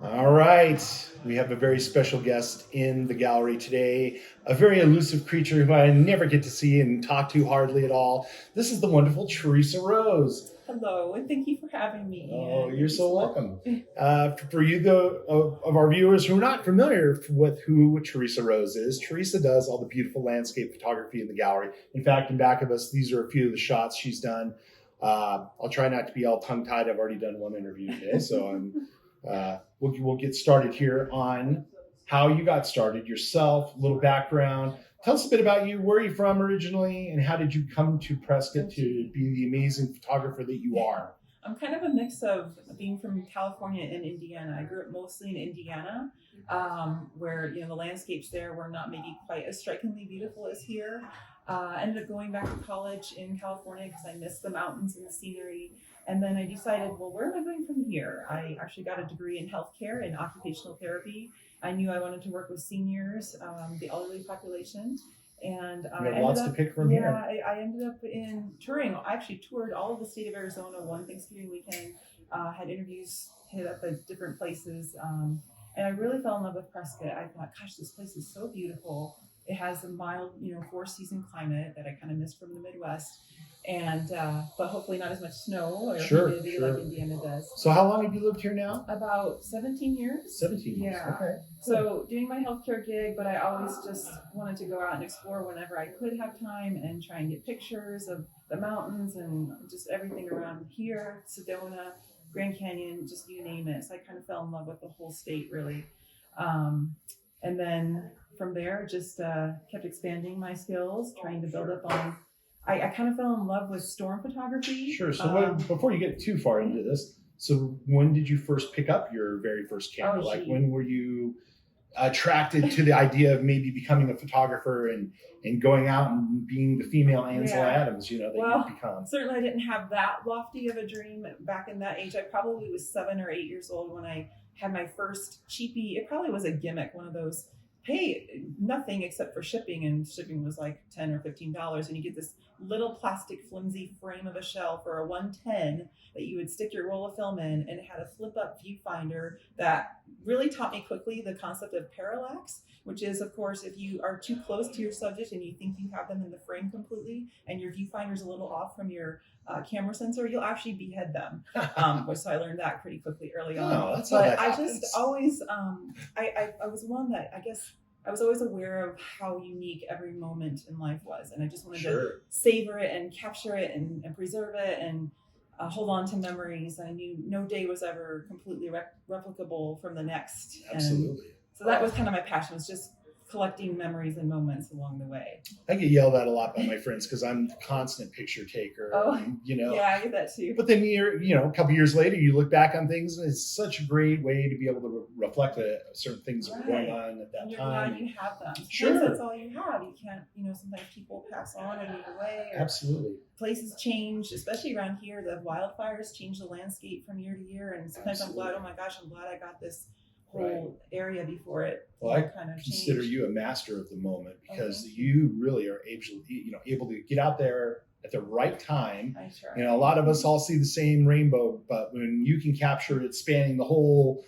All right. We have a very special guest in the gallery today, a very elusive creature who I never get to see and talk to hardly at all. This is the wonderful Theresa Rose. Hello, and thank you for having me, Oh, Ian. you're Thank you so so much. welcome. For you, though, of our viewers who are not familiar with who Theresa Rose is, Theresa does all the beautiful landscape photography in the gallery. In fact, in back of us, these are a few of the shots she's done. I'll try not to be all tongue-tied. I've already done one interview today, so we'll get started here on how you got started yourself, a little background. Tell us a bit about you. Where are you from originally, and how did you come to Prescott to be the amazing photographer that you are? I'm kind of a mix of being from California and Indiana. I grew up mostly in Indiana, where the landscapes there were not maybe quite as strikingly beautiful as here. I ended up going back to college in California because I missed the mountains and the scenery. And then I decided, well, where am I going from here? I actually got a degree in healthcare and occupational therapy. I knew I wanted to work with seniors, the elderly population. And You have lots to pick from here. I ended up in touring. I actually toured all of the state of Arizona one Thanksgiving weekend, had interviews, hit up at different places. And I really fell in love with Prescott. I thought, gosh, this place is so beautiful. It has a mild, four-season climate that I kind of missed from the Midwest. And but hopefully not as much snow or humidity like Indiana does. So how long have you lived here now? About 17 years. 17 years. Yeah. Okay. So doing my healthcare gig, but I always just wanted to go out and explore whenever I could have time and try and get pictures of the mountains and just everything around here, Sedona, Grand Canyon, just you name it. So I kind of fell in love with the whole state, really. And then from there, just kept expanding my skills, trying to build up on. I kind of fell in love with storm photography. Sure. So before you get too far into this, so when did you first pick up your very first camera? When were you attracted to the idea of maybe becoming a photographer and going out and being the female Ansel Adams, that you've become? Certainly I didn't have that lofty of a dream back in that age. I probably was 7 or 8 years old when I had my first cheapie. It probably was a gimmick, one of those, hey, nothing except for shipping, and shipping was like $10 or $15, and you get this little plastic flimsy frame of a shell for a 110 that you would stick your roll of film in, and it had a flip up viewfinder that really taught me quickly the concept of parallax, which is, of course, if you are too close to your subject and you think you have them in the frame completely and your viewfinder is a little off from your camera sensor, you'll actually behead them. So I learned that pretty quickly early on. Oh, that's how that happens. I just always, I was one that I guess I was always aware of how unique every moment in life was. And I just wanted to savor it and capture it and preserve it and hold on to memories. I knew no day was ever completely replicable from the next. Absolutely. And so that was kind of my passion, was just collecting memories and moments along the way. I get yelled at a lot by my friends because I'm the constant picture taker. Yeah, I get that too. But then a couple years later, you look back on things, and it's such a great way to be able to reflect certain things that were going on at that and you're time. glad you have them. Sure, that's all you have. You can't, sometimes people pass on and move away. Absolutely. Places change, especially around here. The wildfires change the landscape from year to year, and sometimes I'm glad. Oh my gosh, I'm glad I got this whole area before it. Well, I kind of consider you a master of the moment because you really are able to get out there at the right time. I try. A lot of us all see the same rainbow, but when you can capture it spanning the whole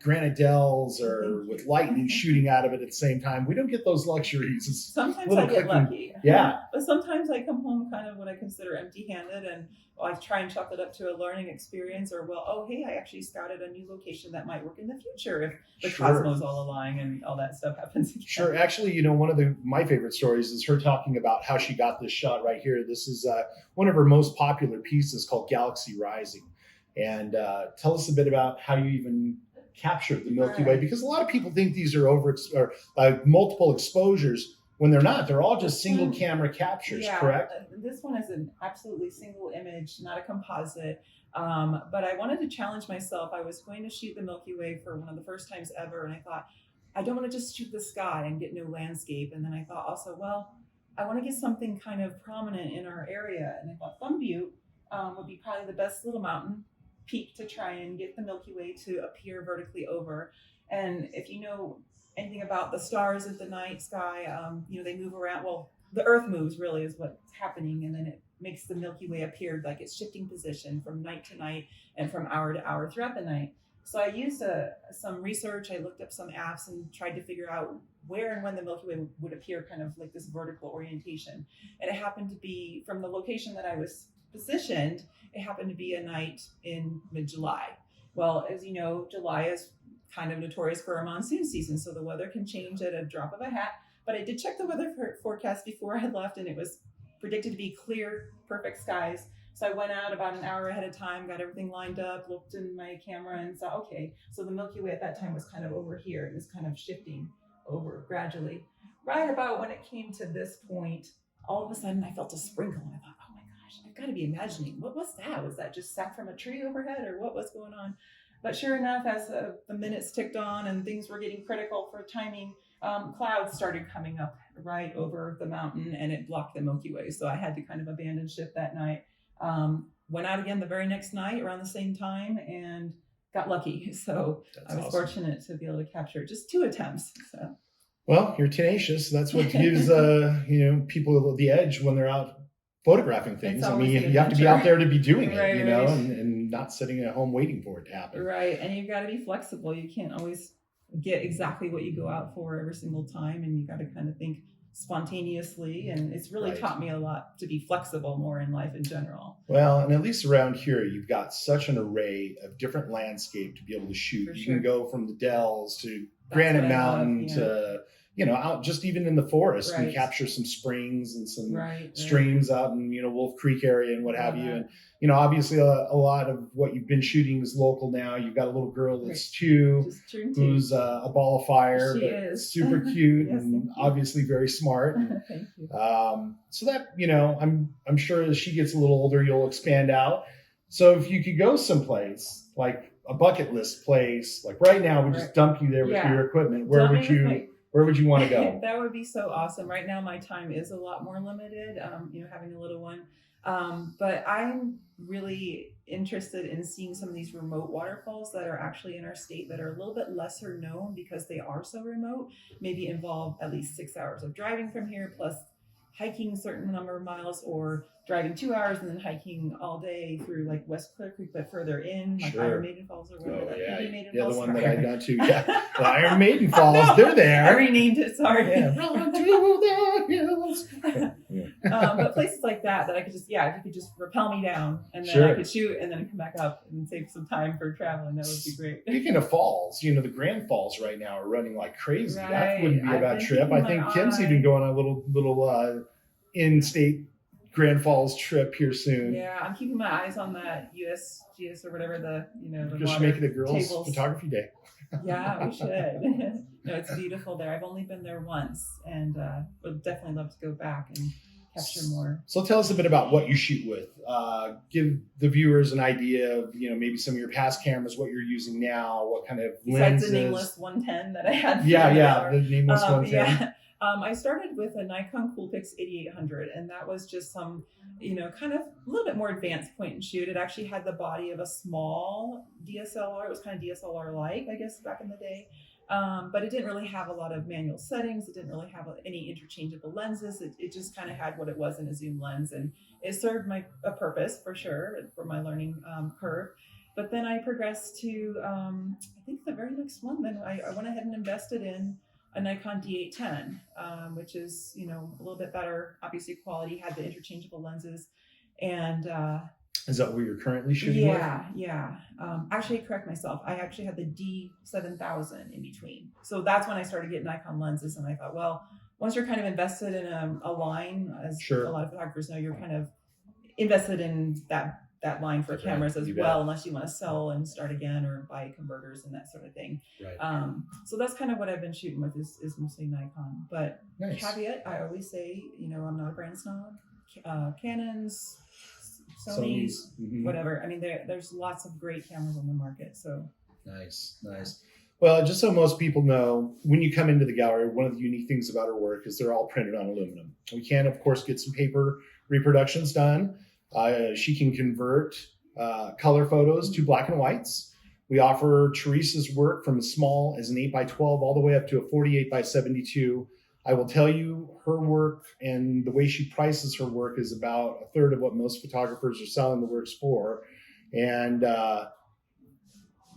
granite dells or with lightning shooting out of it at the same time, we don't get those luxuries. Sometimes I get lucky. Yeah. But sometimes I come home kind of what I consider empty-handed, and I try and chalk it up to a learning experience, or hey, I actually scouted a new location that might work in the future if the cosmos all align and all that stuff happens again. Sure. Actually, one of my favorite stories is her talking about how she got this shot right here. This is one of her most popular pieces called Galaxy Rising. And tell us a bit about how you even captured the Milky Way, because a lot of people think these are multiple exposures when they're not. They're all just single camera captures, correct? This one is an absolutely single image, not a composite. But I wanted to challenge myself. I was going to shoot the Milky Way for one of the first times ever, and I thought, I don't want to just shoot the sky and get no landscape. And then I thought also, I want to get something kind of prominent in our area. And I thought Thumb Butte would be probably the best little mountain peak to try and get the Milky Way to appear vertically over. And if you know anything about the stars of the night sky, they move around. Well, the Earth moves really is what's happening, and then it makes the Milky Way appear like it's shifting position from night to night and from hour to hour throughout the night. So I used some research. I looked up some apps and tried to figure out where and when the Milky Way would appear, kind of like this vertical orientation. And it happened to be from the location that I was positioned. It happened to be a night in mid-July. Well, as you know, July is kind of notorious for a monsoon season, so the weather can change at a drop of a hat. But I did check the weather forecast before I had left, and it was predicted to be clear, perfect skies. So I went out about an hour ahead of time, got everything lined up, looked in my camera and saw, okay, so the Milky Way at that time was kind of over here. It was kind of shifting over gradually. Right about when it came to this point, all of a sudden I felt a sprinkle and I thought, oh my gosh, I've got to be imagining, what was that? Was that just sap from a tree overhead or what was going on? But sure enough, as the minutes ticked on and things were getting critical for timing, clouds started coming up right over the mountain and it blocked the Milky Way. So I had to kind of abandon ship that night. Went out again the very next night around the same time and got lucky. So I was fortunate to be able to capture just 2 attempts. So. Well, you're tenacious. That's what gives people the edge when they're out photographing things. I mean, you have to be out there to be doing it, and not sitting at home waiting for it to happen. Right. And you've got to be flexible. You can't always get exactly what you go out for every single time. And you got to kind of think spontaneously. And it's really taught me a lot to be flexible more in life in general. Well, and at least around here, you've got such an array of different landscape to be able to shoot. You can go from the Dells to Granite Mountain to out just even in the forest and capture some springs and some streams out in, Wolf Creek area and what have you. And, obviously a lot of what you've been shooting is local now. You've got a little girl that's 2 who's a ball of fire, she but is. super cute and obviously very smart. Thank you. So that, I'm sure as she gets a little older, you'll expand out. So if you could go someplace like a bucket list place, like right now, we just dump you there with your equipment. Where would you want to go? That would be so awesome. Right now, my time is a lot more limited, having a little one. But I'm really interested in seeing some of these remote waterfalls that are actually in our state that are a little bit lesser known because they are so remote, maybe involve at least 6 hours of driving from here, plus hiking a certain number of miles, or driving 2 hours and then hiking all day through like West Clear Creek, but further in, like Iron Maiden Falls or whatever. The one that I got to. Yeah, the Iron Maiden Falls. They're there. I renamed it. Sorry. Run to the hills. But places like that I could just, if you could just rappel me down and then I could shoot and then come back up and save some time for traveling, that would be great. Speaking of falls, the Grand Falls right now are running like crazy. That wouldn't be a bad trip. I think Kim's even going on a little in-state Grand Falls trip here soon. Yeah, I'm keeping my eyes on that USGS or whatever the just make it a girls' photography day. Yeah, we should. No, it's beautiful there. I've only been there once, and would definitely love to go back and capture more. So tell us a bit about what you shoot with. Give the viewers an idea of maybe some of your past cameras, what you're using now, what kind of lenses. Besides the nameless 110 that I had. The nameless 110. Yeah. I started with a Nikon Coolpix 8800, and that was just some, kind of a little bit more advanced point and shoot. It actually had the body of a small DSLR. It was kind of DSLR-like, I guess, back in the day. But it didn't really have a lot of manual settings. It didn't really have any interchangeable lenses. It just kind of had what it was in a zoom lens, and it served a purpose for sure for my learning curve. But then I progressed to, I think the very next one, then I went ahead and invested in a Nikon D810, which is, a little bit better, obviously quality, had the interchangeable lenses. And is that what you're currently shooting with? Yeah. Actually, I correct myself. I actually had the D7000 in between. So that's when I started getting Nikon lenses. And I thought, well, once you're kind of invested in a line, as a lot of photographers know, you're kind of invested in that line for cameras as well, unless you want to sell and start again or buy converters and that sort of thing. So that's kind of what I've been shooting with is mostly Nikon. But caveat, I always say, I'm not a brand snob. Canons, Sony's, whatever. I mean, there's lots of great cameras on the market. So nice. Well, just so most people know, when you come into the gallery, one of the unique things about our work is they're all printed on aluminum. We can, of course, get some paper reproductions done. She can convert color photos to black and whites. We offer Theresa's work from as small as an 8x12 all the way up to a 48x72. I will tell you, her work and the way she prices her work is about a third of what most photographers are selling the works for. And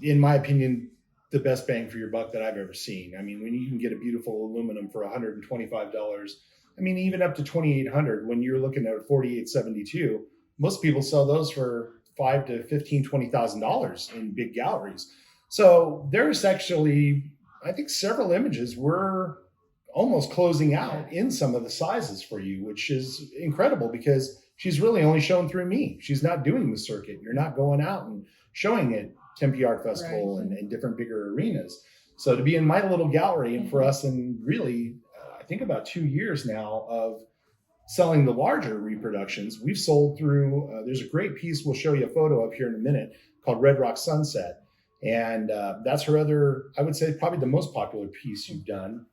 in my opinion, the best bang for your buck that I've ever seen. I mean, when you can get a beautiful aluminum for $125, I mean, even up to $2,800, when you're looking at a 4872, most people sell those for $5,000 to $15,000, $20,000 in big galleries. So there's actually, I think, several images we're almost closing out in some of the sizes for you, which is incredible because she's really only shown through me. She's not doing the circuit. You're not going out and showing it Tempe Art Festival and different bigger arenas. So to be in my little gallery, and for us in really, I think about 2 years now of selling the larger reproductions, we've sold through, there's a great piece, we'll show you a photo of here in a minute, called Red Rock Sunset. And that's her other, I would say, probably the most popular piece you've done.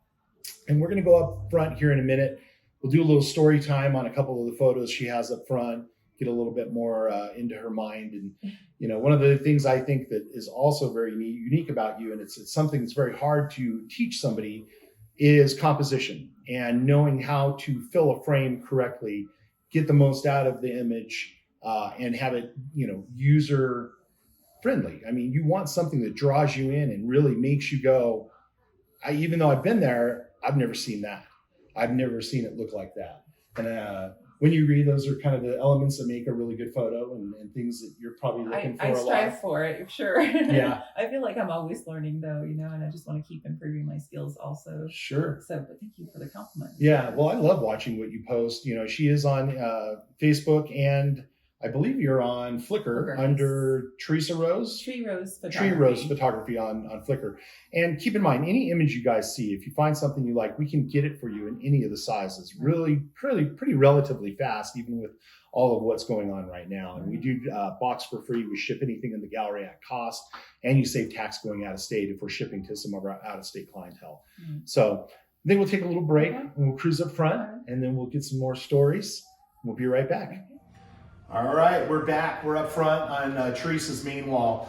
And we're going to go up front here in a minute. We'll do a little story time on a couple of the photos she has up front, get a little bit more into her mind. And, you know, one of the things I think that is also very unique about you, and it's something that's very hard to teach somebody, is composition and knowing how to fill a frame correctly, get the most out of the image, and have it, you know, user friendly. I mean, you want something that draws you in and really makes you go, even though I've been there, I've never seen that. I've never seen it look like that. And when you read, those are kind of the elements that make a really good photo and things that you're probably looking for I a lot. strive for it, sure. Yeah. I feel like I'm always learning though, you know, and I just want to keep improving my skills also. Sure. So, but thank you for the compliment. Yeah. Well, I love watching what you post. You know, she is on Facebook, and I believe you're on Flickr under Theresa Rose. Tree Rose Photography on Flickr. And keep in mind, any image you guys see, if you find something you like, we can get it for you in any of the sizes really pretty relatively fast, even with all of what's going on right now. And we do box for free. We ship anything in the gallery at cost, and you save tax going out of state if we're shipping to some of our out of state clientele. So I think we'll take a little break and we'll cruise up front, and then we'll get some more stories. We'll be right back. All right, we're back. We're up front on Theresa's main wall.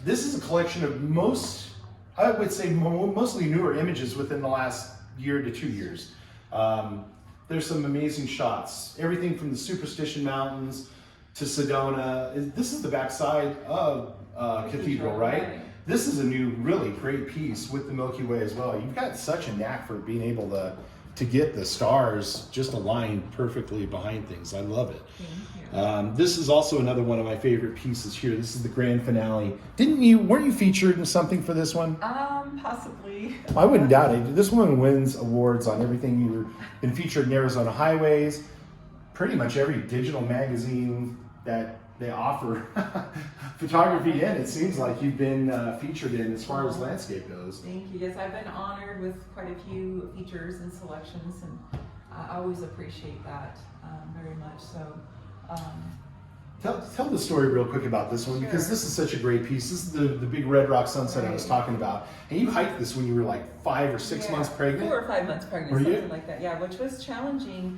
This is a collection of I would say mostly newer images within the last year to 2 years. There's some amazing shots. Everything from the Superstition Mountains to Sedona. This is the backside of Cathedral, right? This is a new, really great piece with the Milky Way as well. You've got such a knack for being able to get the stars just aligned perfectly behind things. I love it. This is also another one of my favorite pieces here. This is the grand finale. Weren't you featured in something for this one? Possibly. I wouldn't doubt it. This one wins awards on everything. You've been featured in Arizona Highways, pretty much every digital magazine that they offer photography in. It seems like you've been featured in as far as landscape goes. Thank you. Yes, I've been honored with quite a few features and selections, and I always appreciate that very much. So. Tell the story real quick about this one, because this is such a great piece. This is the big Red Rock Sunset I was talking about. And you hiked this when you were like 5 or 6 months pregnant? 4 or 5 months pregnant, were something you? like that. Yeah, which was challenging.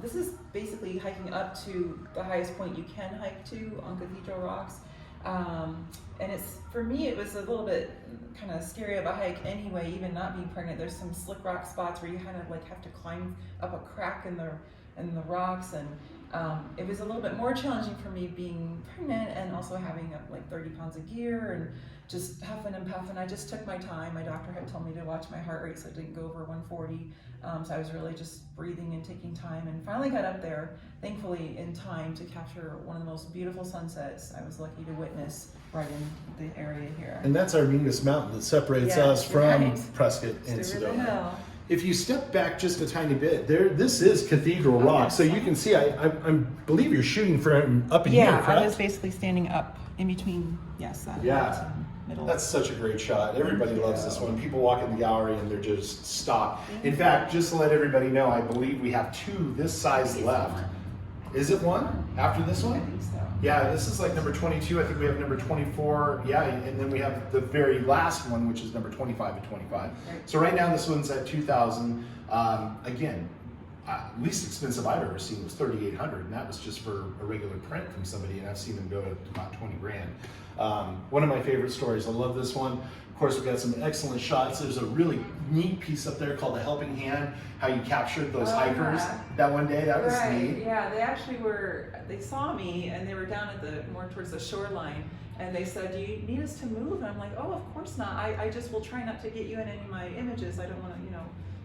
This is basically hiking up to the highest point you can hike to on Cathedral Rocks. And for me, it was a little bit kind of scary of a hike anyway, even not being pregnant. There's some slick rock spots where you kind of like have to climb up a crack in the rocks, and it was a little bit more challenging for me being pregnant and also having like 30 pounds of gear and just huffing and puffing. I just took my time. My doctor had told me to watch my heart rate so it didn't go over 140. So I was really just breathing and taking time, and finally got up there, thankfully in time to capture one of the most beautiful sunsets I was lucky to witness right in the area here. And that's Armingus Mountain that separates us from Prescott and Sedona. If you step back just a tiny bit, this is Cathedral Rock. So you can see, I believe you're shooting from up in here, correct? Yeah, I was basically standing up in between, middle. That's such a great shot. Everybody loves this one. People walk in the gallery and they're just stopped. In fact, just to let everybody know, I believe we have 2 this size left. Is it 1 after this one? I think so. Yeah, this is like number 22. I think we have number 24. Yeah, and then we have the very last one, which is number 25 and 25. Right. So right now this one's at 2,000. Again, least expensive I've ever seen was 3,800, and that was just for a regular print from somebody, and I've seen them go to about 20 grand. One of my favorite stories. I love this one. Of course, we've got some excellent shots. There's a really neat piece up there called The Helping Hand, how you captured those hikers that one day. That was neat. Yeah, they actually they saw me, and they were down at more towards the shoreline, And they said, do you need us to move? And I'm like, oh, of course not. I just will try not to get you in any of my images. I don't want to,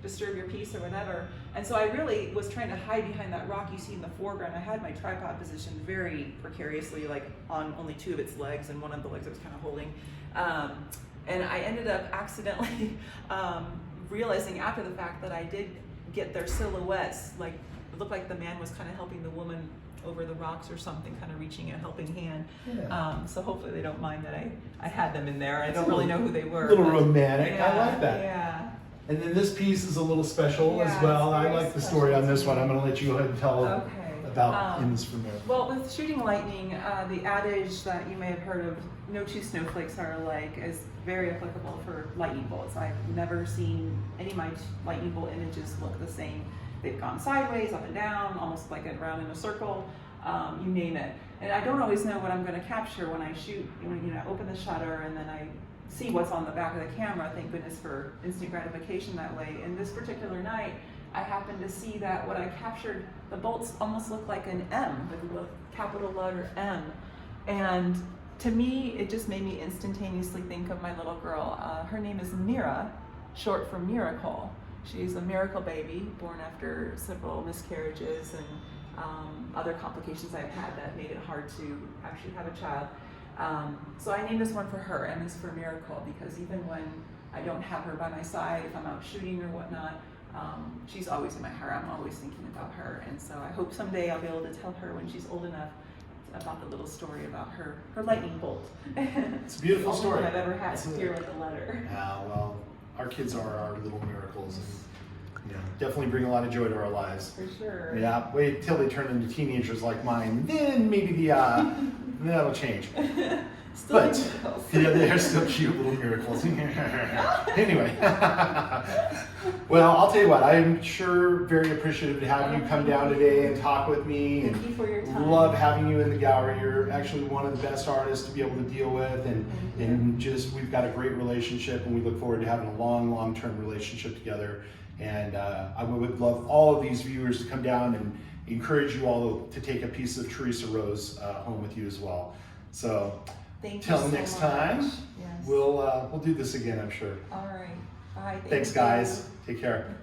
disturb your piece or whatever. And so I really was trying to hide behind that rock you see in the foreground. I had my tripod positioned very precariously, like on only 2 of its legs, and one of the legs I was kind of holding. And I ended up accidentally realizing after the fact that I did get their silhouettes, like it looked like the man was kind of helping the woman over the rocks or something, kind of reaching a helping hand. Yeah. So hopefully they don't mind that I had them in there. I don't really know who they were. A little romantic. Yeah, I like that. Yeah. And then this piece is a little special Yeah, as well. it's I very like the story on this one. special. I'm going to let you go ahead and tell about in this premiere. Well, with shooting lightning, the adage that you may have heard of, no two snowflakes are alike, is very applicable for lightning bolts. I've never seen any of my lightning bolt images look the same. They've gone sideways, up and down, almost like around in a circle, you name it. And I don't always know what I'm going to capture when I shoot. I open the shutter and then I see what's on the back of the camera. Thank goodness for instant gratification that way. And this particular night, I happened to see that what I captured, the bolts almost look like an M, like a capital letter M. And to me, it just made me instantaneously think of my little girl. Her name is Mira, short for miracle. She's a miracle baby, born after several miscarriages and other complications I've had that made it hard to actually have a child. So I named this one for her, M is for miracle, because even when I don't have her by my side, if I'm out shooting or whatnot, she's always in my heart. I'm always thinking about her. And so I hope someday I'll be able to tell her when she's old enough about the little story about her lightning bolt. It's a beautiful Only story. one I've ever had to hear like a letter. Well, our kids are our little miracles, and definitely bring a lot of joy to our lives. For sure. Yeah, wait till they turn into teenagers like mine, then maybe that'll change. Still But miracles. yeah, they're still cute little miracles. Anyway, well, I'll tell you what, I'm sure very appreciative to have you come down today and talk with me. Thank you for your time. Love having you in the gallery. You're actually one of the best artists to be able to deal with, and just we've got a great relationship, and we look forward to having a long-term relationship together. And I would love all of these viewers to come down and encourage you all to take a piece of Theresa Rose home with you as well. So till next time, Yes. we'll do this again, I'm sure. All right. Bye. Thanks, guys. Take care.